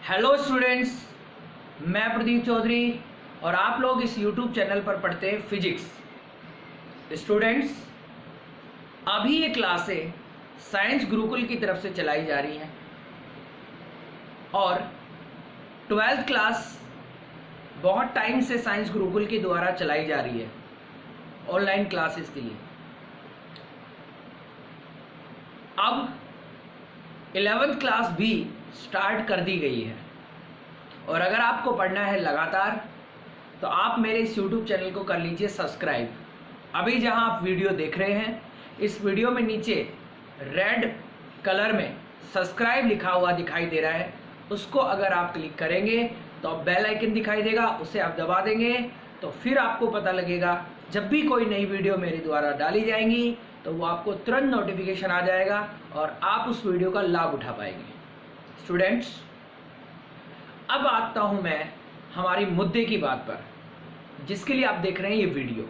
Hello students, मैं प्रदीप चौधरी और आप लोग इस यूट्यूब चैनल पर पढ़ते हैं फिजिक्स। स्टूडेंट्स, अभी ये क्लासें साइंस गुरुकुल की तरफ से चलाई जा रही हैं और 12th क्लास बहुत टाइम से साइंस गुरुकुल के द्वारा चलाई जा रही है ऑनलाइन क्लासेस के लिए। अब 11th क्लास भी स्टार्ट कर दी गई है और अगर आपको पढ़ना है लगातार तो आप मेरे इस YouTube चैनल को कर लीजिए सब्सक्राइब। अभी जहां आप वीडियो देख रहे हैं, इस वीडियो में नीचे रेड कलर में सब्सक्राइब लिखा हुआ दिखाई दे रहा है, उसको अगर आप क्लिक करेंगे तो बेल आइकन दिखाई देगा, उसे आप दबा देंगे तो फिर आपको पता लगेगा जब भी कोई नई वीडियो मेरे द्वारा डाली जाएंगी तो वो आपको तुरंत नोटिफिकेशन आ जाएगा और आप उस वीडियो का लाभ उठा पाएंगे। स्टूडेंट्स, अब आता हूं मैं हमारी मुद्दे की बात पर, जिसके लिए आप देख रहे हैं ये वीडियो।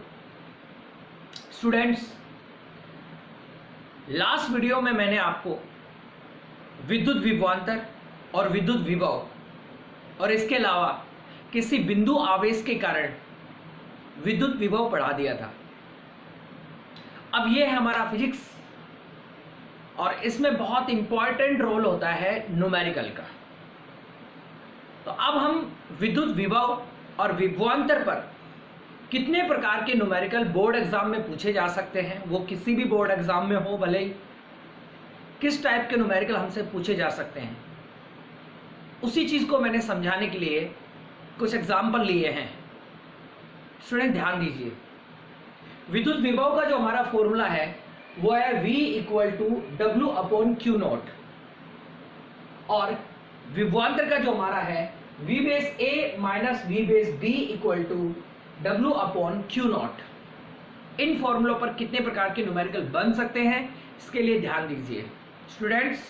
स्टूडेंट्स, लास्ट वीडियो में मैंने आपको विद्युत विभवांतर और विद्युत विभव और इसके अलावा किसी बिंदु आवेश के कारण विद्युत विभव पढ़ा दिया था। अब ये है हमारा फिजिक्स और इसमें बहुत इंपॉर्टेंट रोल होता है न्यूमेरिकल का। तो अब हम विद्युत विभव और विभवांतर पर कितने प्रकार के न्यूमेरिकल बोर्ड एग्जाम में पूछे जा सकते हैं, वो किसी भी बोर्ड एग्जाम में हो, भले ही किस टाइप के न्यूमेरिकल हमसे पूछे जा सकते हैं, उसी चीज को मैंने समझाने के लिए कुछ एग्जाम्पल लिए हैं। स्टूडेंट ध्यान दीजिए, विद्युत विभव का जो हमारा फॉर्मूला है वो है V equal to W upon Q naught और विभवांतर का जो हमारा है V base A minus V base B equal to W upon Q naught. इन फॉर्मूलों पर कितने प्रकार के न्यूमेरिकल बन सकते हैं, इसके लिए ध्यान दीजिए। स्टूडेंट्स,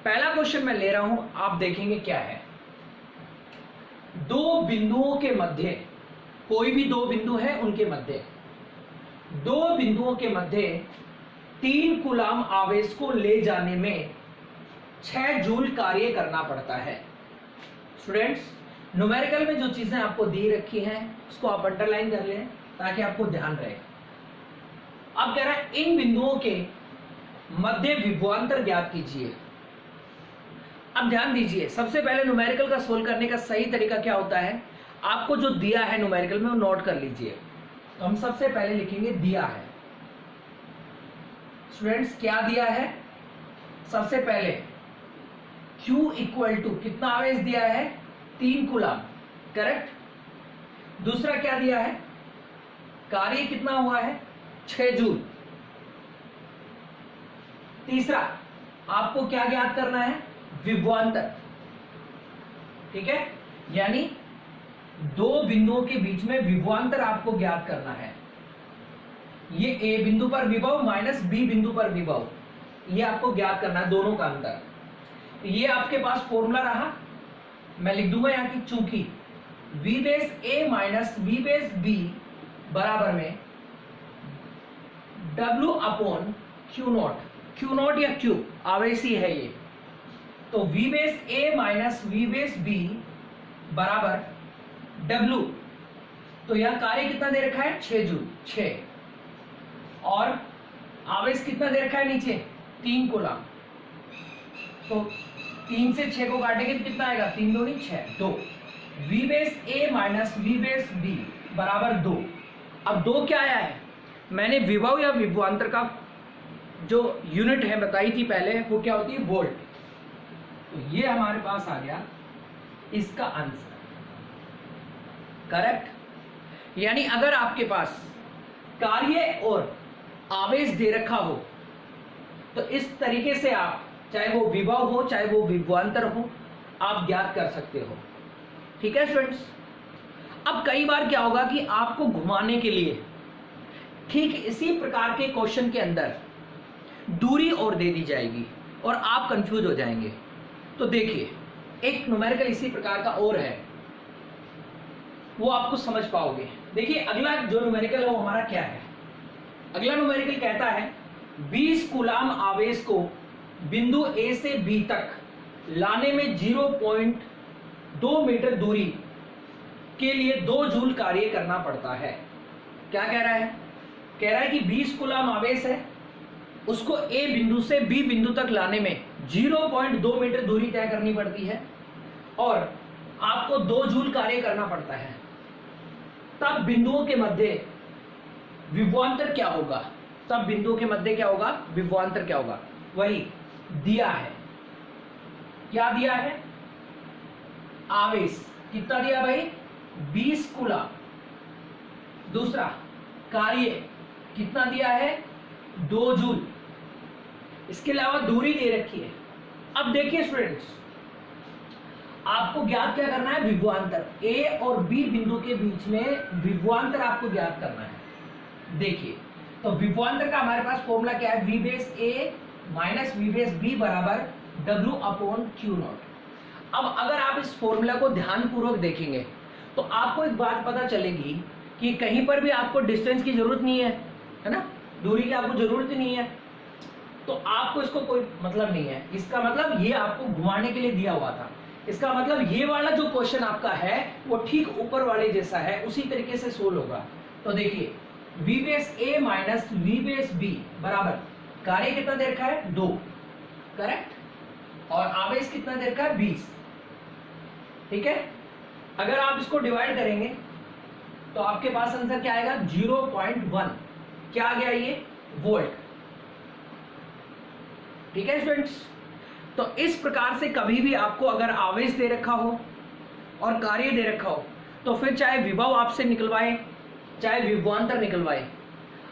पहला क्वेश्चन मैं ले रहा हूं, आप देखेंगे क्या है। दो बिंदुओं के मध्य, कोई भी दो बिंदु है उनके मध्य, दो बिंदुओं के मध्य 3 कूलाम आवेश को ले जाने में 6 जूल कार्य करना पड़ता है। स्टूडेंट्स, न्यूमेरिकल में जो चीजें आपको दी रखी हैं उसको आप अंडरलाइन कर लें ताकि आपको ध्यान रहे। अब कह रहा है इन बिंदुओं के मध्य विभवांतर ज्ञात कीजिए। अब ध्यान दीजिए, सबसे पहले न्यूमेरिकल का सोल्व करने का सही तरीका क्या होता है, आपको जो दिया है न्यूमेरिकल में वो नोट कर लीजिए। तो हम सबसे पहले लिखेंगे दिया है। स्टूडेंट्स, क्या दिया है? सबसे पहले Q इक्वल टू कितना आवेश दिया है? 3 कूलाम, करेक्ट। दूसरा क्या दिया है? कार्य कितना हुआ है? 6 जूल। तीसरा आपको क्या ज्ञात करना है? विभवांतर। ठीक है, यानी दो बिंदुओं के बीच में विभवांतर आपको ज्ञात करना है। ये A बिंदु पर विभव माइनस B बिंदु पर विभव, ये आपको ज्ञात करना है, दोनों का अंतर। ये आपके पास फॉर्मूला रहा, मैं लिख दूंगा यहां की, चूंकि V base A minus V base B बराबर में W upon Q not. Q not या Q आवेश ही है ये, तो V base A minus V base B बराबर W। तो यह कार्य कितना दे रखा है? 6 जूल, 6, और आवेश कितना दे रखा है नीचे? 3 कूलाम। तो 3 से 6 को काटेंगे तो कितना आएगा? 3 दूनी 6, 2। V base A minus V base B बराबर 2। अब 2 क्या आया है? मैंने विभव या विभवांतर का जो यूनिट है बताई थी पहले, वो क्या होती है? वोल्ट। तो ये हमारे पास आ गया इसका आंसर, करेक्ट। यानी अगर आपके पास कार्य और आवेश दे रखा हो तो इस तरीके से आप, चाहे वो विभव हो चाहे वो विभवांतर हो, आप ज्ञात कर सकते हो। ठीक है स्टूडेंट्स। अब कई बार क्या होगा कि आपको घुमाने के लिए ठीक इसी प्रकार के क्वेश्चन के अंदर दूरी और दे दी जाएगी और आप कंफ्यूज हो जाएंगे। तो देखिए, एक न्यूमेरिकल इसी प्रकार का और है, वो आपको समझ पाओगे। देखिए, अगला जो न्यूमेरिकल है वो हमारा क्या है? अगला न्यूमेरिकल कहता है 20 कूलाम आवेश को बिंदु A से B तक लाने में 2 मीटर दूरी के लिए 2 जूल कार्य करना पड़ता है। क्या कह रहा है? कह रहा है कि 20 कूलम आवेश है, उसको ए बिंदु से बी बिंदु तक लाने में 0.2 मीटर दूरी तय करनी पड़ती है और आपको 2 जूल कार्य करना पड़ता है। तब बिंदुओं के मध्य विभवांतर क्या होगा? तब बिंदुओं के मध्य क्या होगा? विभवांतर क्या होगा? वही दिया है। क्या दिया है? आवेश कितना दिया भाई? 20 कूलम। दूसरा कार्य कितना दिया है? 2 जूल। इसके अलावा दूरी दे रखी है। अब देखिए स्टूडेंट्स, आपको ज्ञात क्या करना है? विभवांतर। ए और बी बिंदु के बीच में विभवांतर आपको ज्ञात करना है। देखिए, तो विभवांतर का हमारे पास फॉर्मूला क्या है? वी बेस ए माइनस वी बेस बी बराबर डब्ल्यू अपॉन क्यू नॉट। अब अगर आप इस फॉर्मूला को ध्यानपूर्वक देखेंगे तो आपको एक बात पता चलेगी कि कहीं पर भी आपको डिस्टेंस की जरूरत नहीं है ना, दूरी की आपको जरूरत ही नहीं है, तो आपको इसको कोई मतलब नहीं है। इसका मतलब ये आपको घुमाने के लिए दिया हुआ था। इसका मतलब ये वाला जो क्वेश्चन आपका है वो ठीक ऊपर वाले जैसा है, उसी तरीके से सोल्व होगा। तो देखिए, वी बेस ए माइनस वी बेस बी बराबर कार्य कितना दे रखा है? 2, करेक्ट, और आवेश कितना दे रखा है? 20। ठीक है, अगर आप इसको डिवाइड करेंगे तो आपके पास आंसर क्या आएगा? 0.1। क्या आ गया? ये वोल्ट। ठीक है स्टूडेंट्स, तो इस प्रकार से कभी भी आपको अगर आवेश दे रखा हो और कार्य दे रखा हो तो फिर चाहे विभव आपसे निकलवाए चाहे विभवांतर निकलवाए,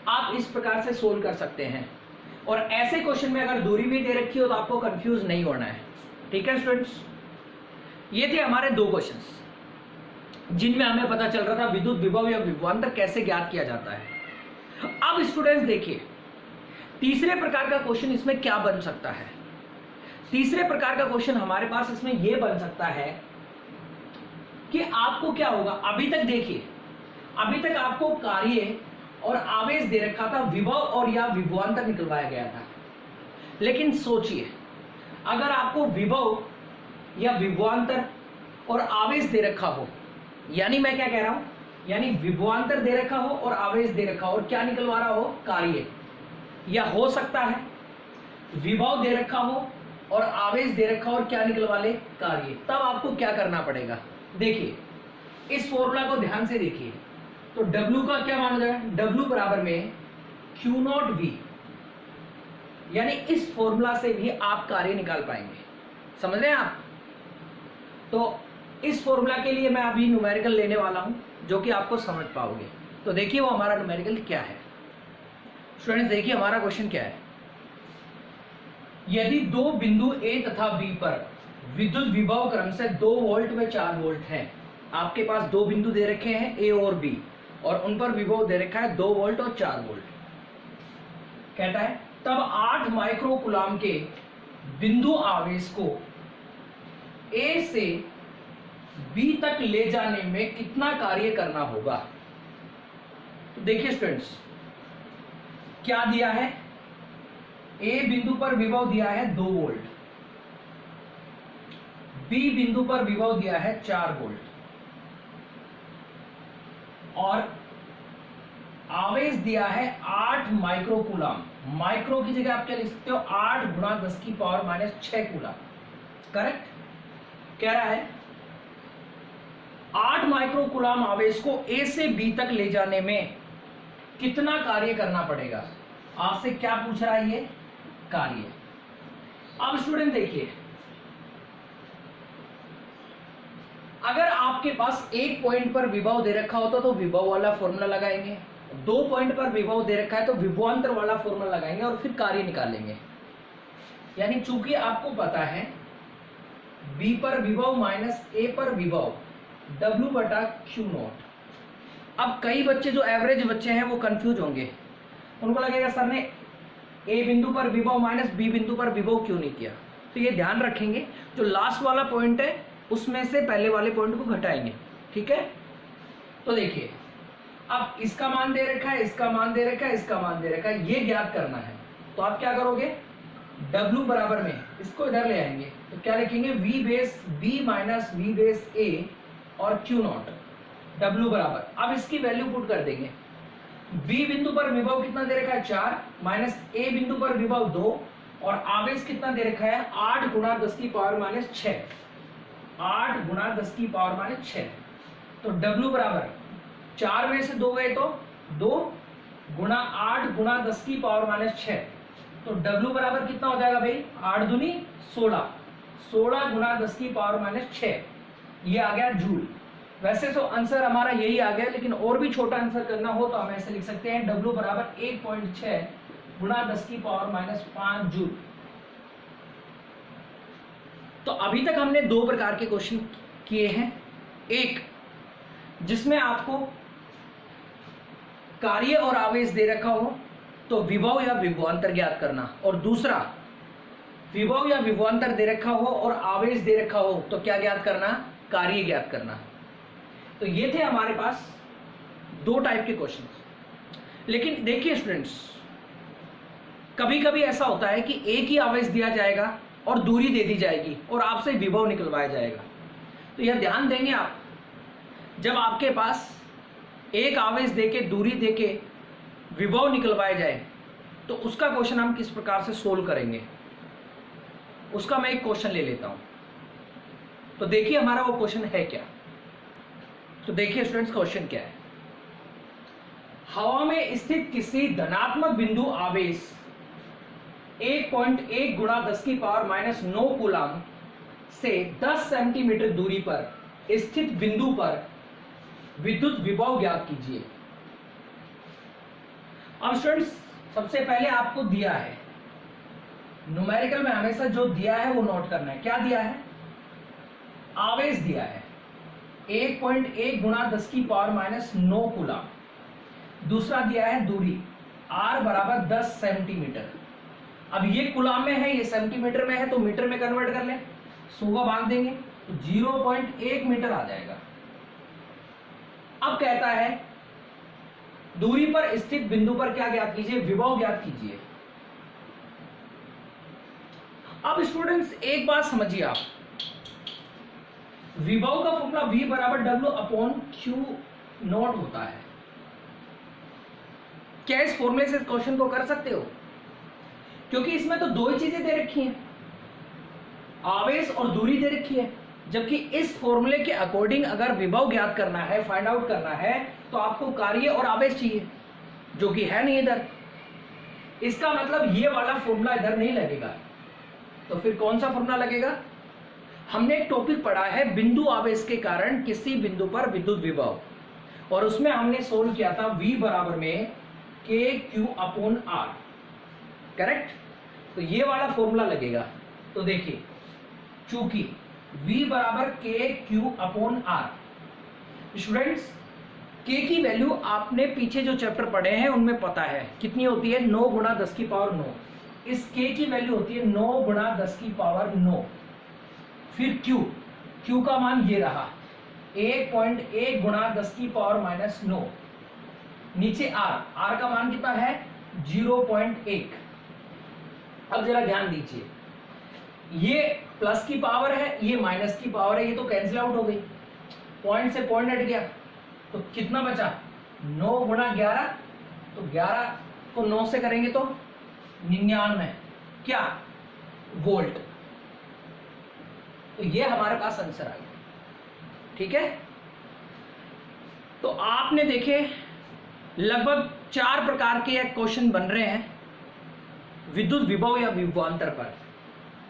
आप इस प्रकार से सोल्व कर सकते हैं। और ऐसे क्वेश्चन में अगर दूरी भी दे रखी हो तो आपको कंफ्यूज नहीं होना है। ठीक है स्टूडेंट्स, ये थे हमारे 2 क्वेश्चंस जिनमें हमें पता चल रहा था विद्युत विभव या विभवांतर कैसे ज्ञात किया जाता है। अब स्टूडेंट्स देखिए, तीसरे प्रकार का क्वेश्चन इसमें क्या बन सकता है? तीसरे प्रकार का क्वेश्चन हमारे पास इसमें यह बन सकता है कि आपको क्या होगा? अभी तक देखिए, अभी तक आपको कार्य और आवेश दे रखा था, विभव और या विभवांतर निकलवाया गया था। लेकिन सोचिए, अगर आपको विभव या विभवांतर और आवेश दे रखा हो, यानी मैं क्या कह रहा हूं, यानी विभवांतर दे रखा हो और आवेश दे रखा हो और क्या निकलवा रहा हो? कार्य। या हो सकता है विभव दे रखा हो और आवेश दे रखा हो और क्या निकलवा ले? कार्य। तब आपको क्या करना पड़ेगा? देखिए, इस फॉर्मूला को ध्यान से देखिए। तो W का क्या मान हो जाएगा? W बराबर में Q नॉट V, यानी इस फॉर्मूला से भी आप कार्य निकाल पाएंगे। समझ रहे हैं आप? तो इस फॉर्मूला के लिए मैं अभी न्यूमेरिकल लेने वाला हूं जो कि आपको समझ पाओगे। तो देखिए वो हमारा न्यूमेरिकल क्या है। स्टूडेंट्स देखिए, हमारा क्वेश्चन क्या है? यदि 2 बिंदु A तथा B पर विद्युत विभव क्रम से 2 वोल्ट व 4 वोल्ट हैं। आपके पास 2 बिंदु दे रखे हैं A और B और उन पर विभव दे रखा है 2 वोल्ट और 4 वोल्ट। कहता है तब 8 माइक्रो कूलम के बिंदु आवेश को A से B तक ले जाने में कितना कार्य करना होगा? तो देखिए स्टूडेंट्स, क्या दिया है? A बिंदु पर विभव दिया है 2 वोल्ट, B बिंदु पर विभव दिया है 4 वोल्ट और आवेश दिया है 8 माइक्रो कूलम। माइक्रो की जगह आप क्या लिख सकते हो? 8 गुणा 10 की पावर माइनस 6 कूलम। करेक्ट? कह रहा है 8 माइक्रो कूलम आवेश को A से B तक ले जाने में कितना कार्य करना पड़ेगा? आपसे क्या पूछ रहा है? ये कार्य। अब स्टूडेंट देखिए, अगर आपके पास एक पॉइंट पर विभव दे रखा होता तो विभव वाला फॉर्मूला लगाएंगे, 2 पॉइंट पर विभव दे रखा है तो विभवांतर वाला फॉर्मूला लगाएंगे और फिर कार्य निकालेंगे। यानी चूंकि आपको पता है B पर विभव माइनस A पर विभव W बटा Q नॉट। अब कई बच्चे जो एवरेज बच्चे हैं वो कंफ्यूज होंगे, उनको लगेगा सर ने A बिंदु पर विभव माइनस B बिंदु पर विभव क्यों नहीं किया। तो ये ध्यान रखेंगे, जो लास्ट वाला पॉइंट है उसमें से पहले वाले पॉइंट को घटाएंगे। ठीक है? तो देखिए, अब इसका मान दे रखा है, इसका मान दे रखा है, इसका मान दे रखा है, ये ज्ञात करना है। तो आप क्या करोगे? W बराबर में इसको इधर ले आएंगे तो क्या लिखेंगे V base B minus V base A और Q नॉट W बराबर। अब इसकी वैल्यू पुट कर देंगे। B बिंदु पर विभव कितना दे रखा है 4 माइनस A बिंदु पर विभव 2 और आवेश कितना दे रखा है 8 गुणा 10 की पावर माइनस 6, 8 गुणा 10 की पावर माइनस 6। तो W बराबर 4 में से 2 गए तो 2 गुणा 8 गुणा 10 की पावर माइनस 6। तो W बराबर कितना हो जाएगा भाई 8 दूनी 16, 16 गुणा 10 की पावर माइनस 6, ये आ गया जूल। वैसे तो आंसर हमारा यही आ गया, लेकिन और भी छोटा आंसर करना हो तो हम ऐसे लिख सकते हैं W बराबर 1.6 गुणा 10 की पावर माइनस 5 जूल। तो अभी तक हमने दो प्रकार के क्वेश्चन किए हैं, एक जिसमें आपको कार्य और आवेश दे रखा हो तो विभव या विभवांतर ज्ञात करना, और दूसरा विभव या विभवांतर दे रखा हो और आवेश दे रखा हो तो क्या ज्ञात करना, कार्य ज्ञात करना। तो ये थे हमारे पास दो टाइप के क्वेश्चंस। लेकिन देखिए स्टूडेंट्स, कभी कभी ऐसा होता है कि एक ही आवेश दिया जाएगा और दूरी दे दी जाएगी और आपसे विभव निकलवाया जाएगा। तो यह ध्यान देंगे आप, जब आपके पास एक आवेश देके दूरी देके विभव निकलवाया जाए तो उसका क्वेश्चन हम किस प्रकार से सोल्व करेंगे, उसका मैं एक क्वेश्चन ले लेता हूं। तो देखिए हमारा वो क्वेश्चन है क्या। तो देखिए स्टूडेंट्स, क्वेश्चन क्या है। हवा में स्थित किसी धनात्मक बिंदु आवेश 1.1 गुणा 10 की पावर माइनस 9 कूलम से 10 सेंटीमीटर दूरी पर स्थित बिंदु पर विद्युत विभव ज्ञात कीजिए। अब स्टूडेंट्स, सबसे पहले आपको दिया है, न्यूमेरिकल में हमेशा जो दिया है वो नोट करना है। क्या दिया है, आवेश दिया है 1.1 गुणा 10 की पावर माइनस 9 कूलम। दूसरा दिया है दूरी r बराबर 10 सेंटीमीटर। अब ये कूलम में है, ये सेंटीमीटर में है, तो मीटर में कन्वर्ट कर लें, 100 का भाग देंगे तो 0.1 मीटर आ जाएगा। अब कहता है दूरी पर स्थित बिंदु पर क्या ज्ञात कीजिए, विभव ज्ञात कीजिए। अब स्टूडेंट्स एक बात समझिए आप, विभव का फॉर्मूला V बराबर W अपॉन Q नॉट होता है। क्या इस फॉर्मूले से क्वेश्चन को कर सकते हो? क्योंकि इसमें तो दो ही चीजें दे रखी हैं, आवेश और दूरी दे रखी है। जबकि इस फॉर्मूले के अकॉर्डिंग अगर विभव ज्ञात करना है, फाइंड आउट करना है, तो आपको कार्य और आवेश चाहिए, जो कि है नहीं इधर। इसका मतलब ये वाला फॉर्मूला इधर नहीं लगेगा। तो फिर कौन सा फॉर्मूला लगेगा? हमने एक टॉपिक पढ़ा है बिंदु आवेश के कारण किसी बिंदु पर विद्युत विभव, और उसमें हमने सोल्व किया था V बराबर में KQ अपॉन R, करेक्ट? तो ये वाला फॉर्मूला लगेगा। तो देखिए, चूंकि V बराबर KQ upon R, students K की वैल्यू आपने पीछे जो चैप्टर पढ़े हैं उनमें पता है कितनी होती है, 9 गुणा 10 की पावर 9। इस K की वैल्यू होती है 9 गुणा 10 की पावर 9। फिर Q का मान ये रहा 1.1 गुणा 10 की पावर माइनस 9। नीचे R का मान कितना है 0.1। अब जरा ध्यान दीजिए, ये प्लस की पावर है, ये माइनस की पावर है, ये तो कैंसिल आउट हो गई, पॉइंट से पॉइंट हट गया, तो कितना बचा 9 गुणा 11, तो 11 को 9 से करेंगे तो 99 क्या वोल्ट। तो ये हमारे पास आंसर आ गया, ठीक है। तो आपने देखे लगभग 4 प्रकार के क्वेश्चन बन रहे हैं विद्युत विभव या विभवांतर पर,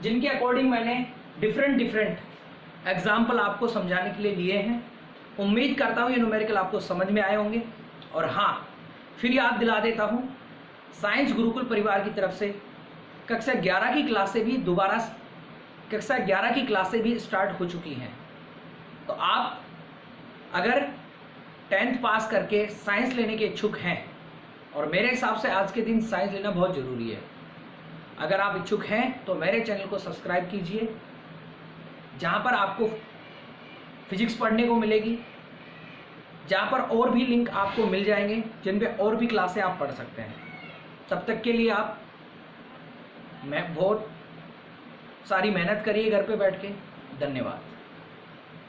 जिनके अकॉर्डिंग मैंने डिफरेंट एग्जाम्पल आपको समझाने के लिए लिए हैं। उम्मीद करता हूँ ये न्यूमेरिकल आपको समझ में आए होंगे। और हाँ, फिर याद दिला देता हूँ, साइंस गुरुकुल परिवार की तरफ से कक्षा 11 की क्लासें भी दोबारा कक्षा 11 की क्लासें भी स्टार्ट हो चुकी हैं। तो आप अगर 10th पास करके साइंस लेने के इच्छुक हैं, और मेरे हिसाब से आज के दिन साइंस लेना बहुत ज़रूरी है, अगर आप इच्छुक हैं तो मेरे चैनल को सब्सक्राइब कीजिए, जहाँ पर आपको फिजिक्स पढ़ने को मिलेगी, जहाँ पर और भी लिंक आपको मिल जाएंगे जिन पे और भी क्लासें आप पढ़ सकते हैं। तब तक के लिए आप मैं बहुत सारी मेहनत करिए घर पे बैठ के। धन्यवाद।